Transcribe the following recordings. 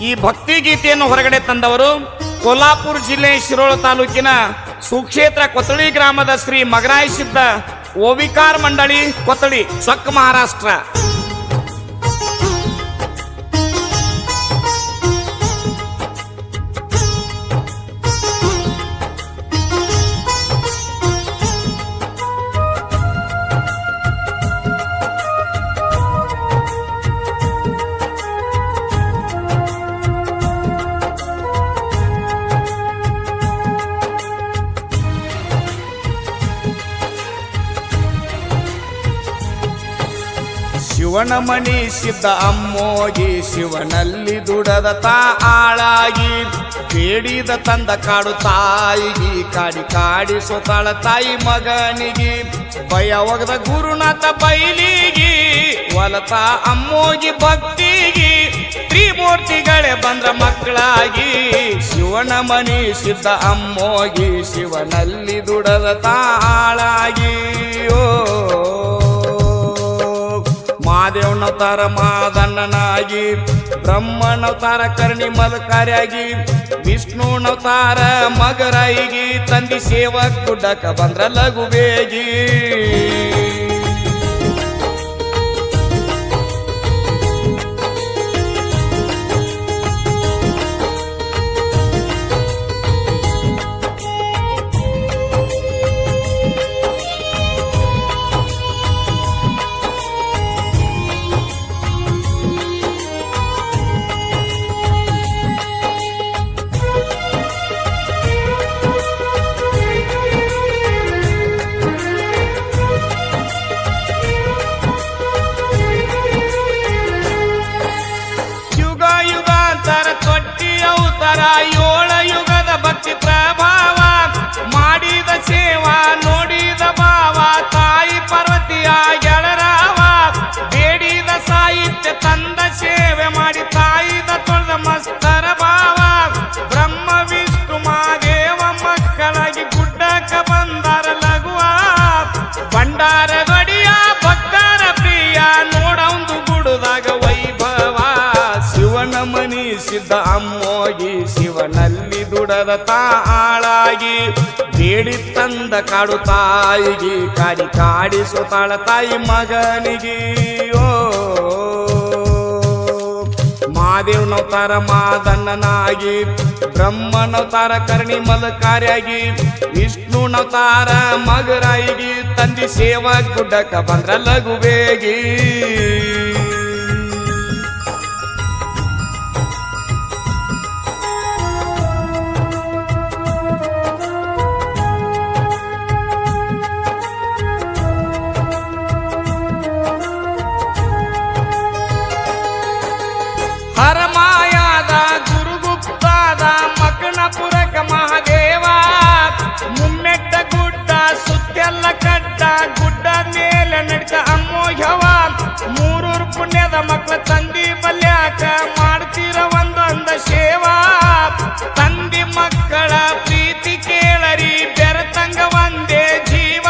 ಈ ಭಕ್ತಿ ಗೀತೆಯನ್ನು ಹೊರಗಡೆ ತಂದವರು ಕೋಲ್ಹಾಪುರ ಜಿಲ್ಲೆ ಶಿರೋಳ ತಾಲೂಕಿನ ಸುಕ್ಷೇತ್ರ ಕೊತ್ತಳಿ ಗ್ರಾಮದ ಶ್ರೀ ಮಗರಾಯ ಸಿದ್ಧ ಓವಿಕಾರ ಮಂಡಳಿ ಕೊತ್ತಳಿ ಚೊಕ್ಕ ಮಹಾರಾಷ್ಟ್ರ. ಶಿವನ ಮಣಿ ಸಿದ್ಧ ಅಮ್ಮೋಗಿ ಶಿವನಲ್ಲಿ ದುಡದ ತಾ ಆಳಾಗಿ ಬೇಡಿದ ತಂದ ಕಾಡು ತಾಯಿಗಿ ಕಾಡಿ ಕಾಡಿ ಸೊತಾಳ ತಾಯಿ ಮಗನಿಗಿ ಭಯ ಒಗದ ಗುರುನಾಥ ಬೈಲಿಗಿ ಹೊಲತ ಅಮ್ಮೋಗಿ ಭಕ್ತಿಗಿ ತ್ರಿಮೂರ್ತಿಗಳೇ ಬಂದ್ರ ಮಕ್ಕಳಾಗಿ ಶಿವನ ಮಣಿ ಸಿದ್ಧ ಅಮ್ಮೋಗಿ ಶಿವನಲ್ಲಿ ದುಡದ ತಾಳಾಗಿ ಮಹಾದೇವನವತಾರ ಮಾದಣ್ಣನಾಗಿ ಬ್ರಹ್ಮನವತಾರ ಕರ್ಣಿ ಮಲಕಾರ್ಯಾಗಿ ವಿಷ್ಣುನವತಾರ ಮಗರಾಯಿಗಿ ತಂದಿ ಸೇವಕ್ ಗುಡ್ಡಕ ಬಂದ್ರ ಲಘು ಬೇಗಿ ಏಳ ಯುಗದ ಭಕ್ತಿ ಪ್ರಭಾವ ಮಾಡಿದ ಸೇವಾ ನೋಡಿದ ಭಾವ ತಾಯಿ ಪಾರ್ವತಿಯ ಗೆಳರಾವ ಬೇಡಿದ ಸಾಹಿತ್ಯ ತಂದ ಸೇವೆ ಮಾಡಿ ತಾಯಿದ ತೊಳೆದ ಮಸ್ತರ ಭಾವ ಬ್ರಹ್ಮ ವಿಷ್ಣು ಮಹಾದೇವ ಮಕ್ಕಳಾಗಿ ಗುಡ್ಡಕ ಬಂದಾರ ಲಘುವ ಭಂಡಾರ ಗಡಿಯ ಭಕ್ತರ ಪ್ರಿಯ ನೋಡೊಂದು ಗುಡುದಾಗ ವೈಭವ ಶಿವನ ಮನಿ ಸಿದ್ಧ ಅಮ್ಮೋಗಿ ಶಿವನಲ್ಲಿ ದುಡದ ತಾಳಾಗಿ ಬೇಡಿ ತಂದ ಕಾಡು ತಾಯಿಗಿ ಕಾಡಿ ಕಾಡಿ ಸೊತಾಳ ತಾಯಿ ಮಗನಿಗಿ ಮಹಾದೇವನವತಾರ ಮಾದಣ್ಣನಾಗಿ ಬ್ರಹ್ಮನವತಾರ ಕರ್ಣಿ ಮಲಕಾರ್ಯಾಗಿ ವಿಷ್ಣುನವತಾರ ಮಗರಾಯಿಗಿ ತಂದಿ ಸೇವಾ ಗುಡ್ಡಕ ಬಂದ್ರ ಲಘು ಬೇಗಿ ಹರಮಾಯಾದ ಗುರುಗುಪ್ತಾದ ಮಕನಪುರಕ ಮಹಾದೇವ ಮುಮ್ಮೆಟ್ಟ ಗುಡ್ಡ ಸುತ್ತೆಲ್ಲ ಕಡ್ಡ ಗುಡ್ಡ ಮೇಲೆ ನಡಿತ ಅಮ್ಮೋಹವ ಮೂರೂರು ಪುಣ್ಯದ ಮಕ್ಕಳ ತಂದಿ ಬಲ್ಯಾಕ ಮಾಡ್ತೀರ ಒಂದೊಂದ ಸೇವಾ ತಂದಿ ಮಕ್ಕಳ ಪ್ರೀತಿ ಕೇಳರಿ ಬೆರತಂಗ ಒಂದೇ ಜೀವ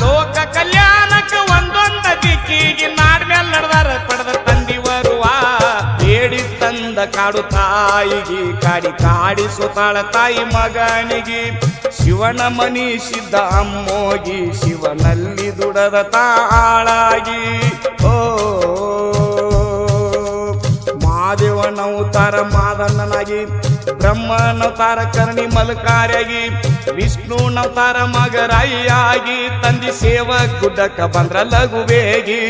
ಲೋಕ ಕಲ್ಯಾಣಕ್ಕ ಒಂದೊಂದ ದಿಕ್ಕಿಗೆ ನಾಡ್ಮೇಲೆ ನಡೆದಾರ ಪಡೆದ ತಂದಿ ಬರುವ ಬೇಡಿ ತಂದ ಕಾಡು ತಾಯಿಗಿ ಕಾಡಿ ಕಾಡಿ ಸೊತಾಳ ತಾಯಿ ಮಗನಿಗಿ ಶಿವನ ಮನಿ ಸಿದ್ಧ ಅಮ್ಮೋಗಿ ಶಿವನಲ್ಲಿ ದುಡದ ತಾಳಾಗಿ ಮಹಾದೇವನವತಾರ ಮಾದಣ್ಣನಾಗಿ ಬ್ರಹ್ಮನವತಾರ ಕರ್ಣಿ ಮಲಕಾರ್ಯಾಗಿ ವಿಷ್ಣುನವತಾರ ಮಗರಾಯಿಯಾಗಿ ತಂದಿ ಸೇವಾ ಗುಡ್ಡಕ ಬಂದ್ರ ಲಘು ಬೇಗಿ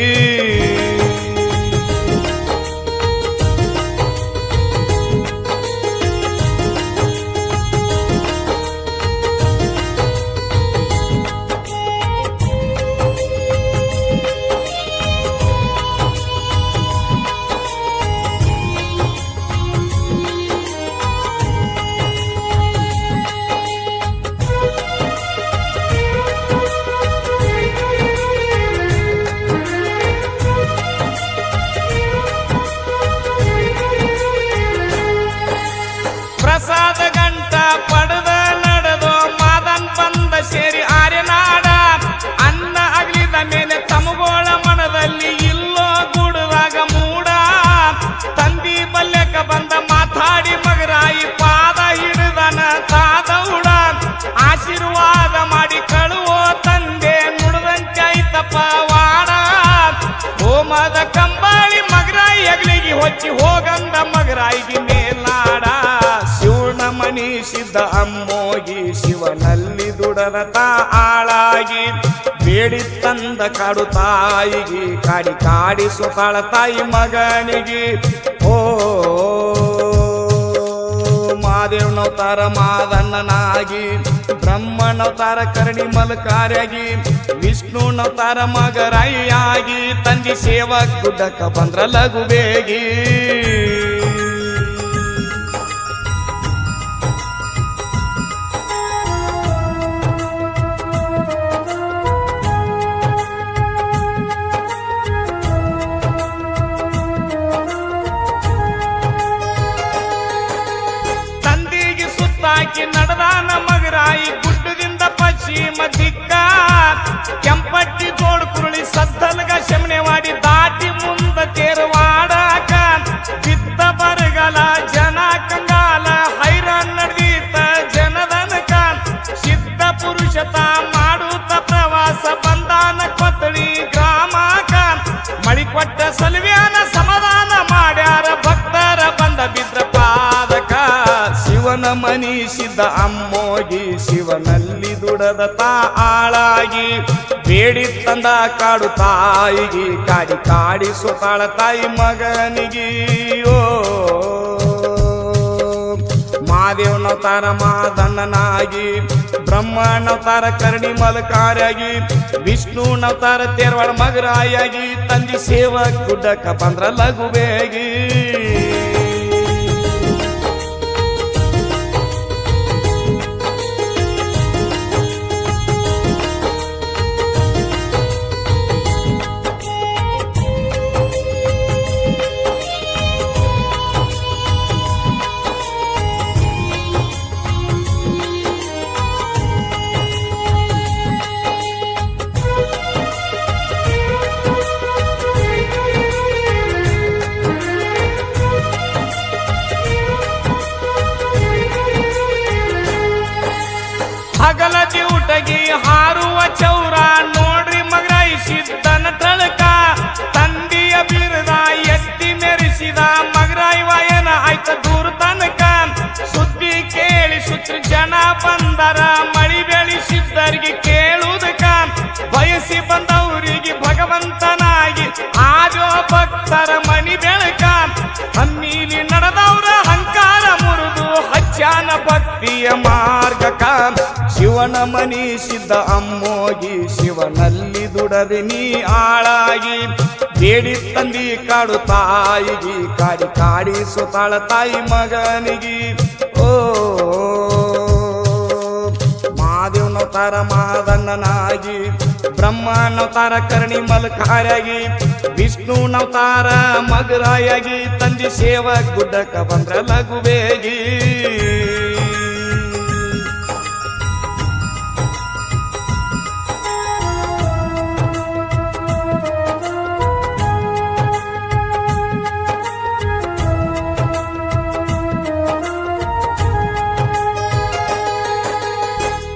ಹೋಗಂದ ಮಗರಾಯಿಗೆ ಮೇಲ್ನಾಡ ಶಿವನ ಮನಿಸಿದ್ದ ಅಮ್ಮೋಗಿ ಶಿವನಲ್ಲಿ ದುಡದ ಆಳಾಗಿ ಬೇಡಿ ತಂದ ಕಾಡು ತಾಯಿಗೆ ಕಾಡಿ ಕಾಡಿ ಸುತಾಳ ತಾಯಿ ಮಗನಿಗೆ ಓ ಮಾದೇವನವತಾರ ಮಾದಣ್ಣನಾಗಿ ಬ್ರಹ್ಮನವತಾರ ಕರ್ಣಿ ಮಲ್ಕಾರ್ಯಾಗಿ ವಿಷ್ಣುನವತಾರ ಮಗರಾಯಿಯಾಗಿ ತಂದಿ ಸೇವಾ ಗುಡ್ಡಕ್ಕ ಬಂದ್ರ ಲಘು ಬೇಗಿ ನಡೆದಾನ ಮಗರಾಯಿ ಗುಡ್ಡದಿಂದ ಪಶ್ಚಿಮ ದಿಕ್ಕ ಕೆಂಪಟ್ಟಿ ತೋಡು ಕುರುಳಿ ಸದ್ದಲ್ಗ ಶಮನೆವಾಡಿ ದಾಟಿ ಮುಂದ ತೇರವಾಡಕ ಬಿತ್ತ ಬರಗಲ ಜನ ಕಂಗಾಲ ಹೈರಾನ್ ನಡೆದೀತ ಜನದನಕ ಸಿದ್ಧ ಪುರುಷತ ಮಾಡುತ್ತ ಪ್ರವಾಸ ಬಂದಾನ ಕೊತ್ತಳಿ ಗ್ರಾಮಕ ಮಳಿ ಕೊಟ್ಟ ಸಲ್ವ್ಯಾನ ಸಮಾಧಾನ ಮಾಡ್ಯಾರ ಭಕ್ತರ ಬಂದ ಬಿದ್ರ ಪಾದಕ ಶಿವನ ಮನಿಸಿದ್ದ ಅಮ್ಮೋಗಿ ಶಿವನಲ್ಲಿ ದುಡದ ಆಳಾಗಿ ಬೇಡಿ ತಂದ ಕಾಡು ತಾಯಿಗೆ ಕಾಡಿ ಕಾಡಿ ಸುತಾಳ ತಾಯಿ ಮಗನಿಗೆ ಓ ಮಾದೇವನವತಾರ ಮಾದಣ್ಣನಾಗಿ ಬ್ರಹ್ಮನವತಾರ ಕರ್ಣಿ ಮಲ್ಕಾರ್ಯಾಗಿ ವಿಷ್ಣುನವತಾರ ತೇರವಾಡ ಮಗರಾಯಾಗಿ ತಂದಿ ಸೇವಾ ಗುಡ್ಡಕ್ಕ ಬಂದ್ರ ಲಘು ಬೇಗಿ ಹಗಲ ಜಿವುಟಗಿ ಹಾರುವ ಚೌರ ನೋಡ್ರಿ ಮಗರಾಯಿ ಸಿದ್ದನ ತಳಕ ತಂದಿಯ ಬಿರುದ ಎತ್ತಿ ಮೆರೆಸಿದ ಮಗರಾಯಿ ವಾಯನ ಆಯ್ತ ದೂರ ತನಕ ಸುದ್ದಿ ಕೇಳಿ ಸುತ್ತ ಜನ ಬಂದರ ಮಳಿ ಬೆಳಿಸಿದ್ದರಿಗೆ ಕೇಳುವುದಕ್ಕ ಬಯಸಿ ಬಂದವರಿಗೆ ಭಗವಂತನಾಗಿ ಆಜೋ ಭಕ್ತರ ಮನಿ ಬೆಳಕ ಹಮ್ಮೀಲಿ ನಡೆದವ್ರ ಹಂಕಾರ ಮುರಿದು ಹಚ್ಚಾನ ಭಕ್ತಿಯ ಮಾರ್ಗಕ ಶಿವನ ಮನಿಸಿದ್ದ ಅಮ್ಮೋಗಿ ಶಿವನಲ್ಲಿ ದುಡದೆ ನೀ ಆಳಾಗಿ ಬೇಡಿ ತಂದಿ ಕಾಡು ತಾಯಿಗೆ ಕಾಡಿ ಕಾಡಿ ಸುತಾಳ ತಾಯಿ ಮಗನಿಗೆ ಓ ಮಾದೇವನವತಾರ ಮಾದಣ್ಣನಾಗಿ ಬ್ರಹ್ಮನವತಾರ ಕರ್ಣಿ ಮಲ್ಕಾರ್ಯಾಗಿ ವಿಷ್ಣುನವತಾರ ಮಗರಾಯಾಗಿ ತಂದಿ ಸೇವಾ ಗುಡ್ಡಕ್ಕ ಬಂದ್ರ ಲಘು ಬೇಗಿ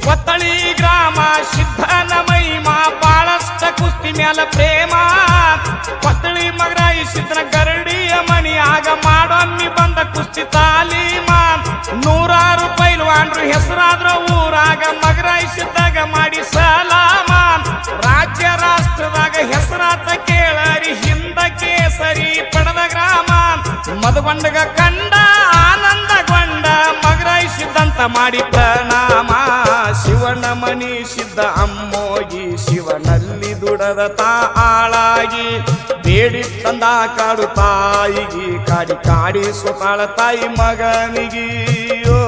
ಕೊತ್ತಳಿ ಗ್ರಾಮ ಸಿದ್ಧನ ಮಹಿಮಾ ಬಾಳಷ್ಟ ಕುಸ್ತಿ ಮ್ಯಾಲ ಪ್ರೇಮ ಕೊತ್ತಳಿ ಮಗರಾಯಿ ಸಿದ್ಧನ ಗರಡಿಯ ಮನಿಯಾಗ ಮಾಡೊಮ್ಮಿ ಬಂದ ಕುಸ್ತಿ ತಾಲೀಮ ನೂರಾರು ಪೈಲ್ವಾನ್ರು ಹೆಸರಾದ್ರ ಊರಾಗ ಮಗರಾಯಿ ಸಿದ್ದಾಗ ಮಾಡಿ ಸಲಾಮ ರಾಜ್ಯ ರಾಷ್ಟ್ರದಾಗ ಹೆಸರಾತ ಕೇಳರಿ ಹಿಂದ ಕೇಸರಿ ಪಡೆದ ಗ್ರಾಮ ಮಧುಗೊಂಡಗ ಕಂಡ ಆನಂದಗೊಂಡ ಮಗರಾಯಿ ಸಿದ್ದಂತ ಮಾಡಿ ಪ್ರಣಾಮ ಶಿವನ ಮನಿಸಿದ್ದ ಅಮ್ಮೋಗಿ ಶಿವನಲ್ಲಿ ದುಡದ ಆಳಾಗಿ ಬೇಡಿ ತಂದ ಕಾಡು ತಾಯಿಗೆ ಕಾಡಿ ಕಾಡಿ ಸುತಾಳ ತಾಯಿ ಮಗನಿಗೆ ಓ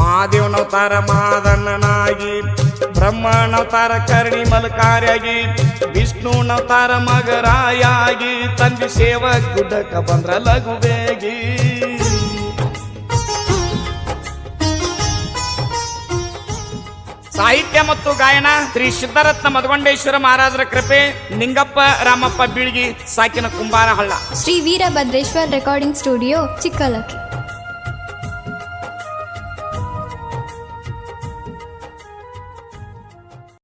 ಮಾದೇವನವತಾರ ಮಾದಣ್ಣನಾಗಿ ಬ್ರಹ್ಮನವತಾರ ಕರ್ಣಿ ಮಲ್ಕಾರ್ಯಾಗಿ ವಿಷ್ಣುನವತಾರ ಮಗರಾಯಾಗಿ ತಂದಿ ಸೇವಾ ಗುಡ್ಡಕ್ಕ ಬಂದ್ರ ಲಘು ಬೇಗಿ ಸಾಹಿತ್ಯ ಮತ್ತು ಗಾಯನ ಶ್ರೀ ಸಿದ್ಧರತ್ನ ಮಧುಗೊಂಡೇಶ್ವರ ಮಹಾರಾಜರ ಕೃಪೆ ನಿಂಗಪ್ಪ ರಾಮಪ್ಪ ಬೀಳ್ಗಿ ಸಾಕಿನ ಕುಂಬಾರಹಳ್ಳ ಶ್ರೀ ವೀರಭದ್ರೇಶ್ವರ್ ರೆಕಾರ್ಡಿಂಗ್ ಸ್ಟುಡಿಯೋ ಚಿಕ್ಕಲಕ್ಕಿ.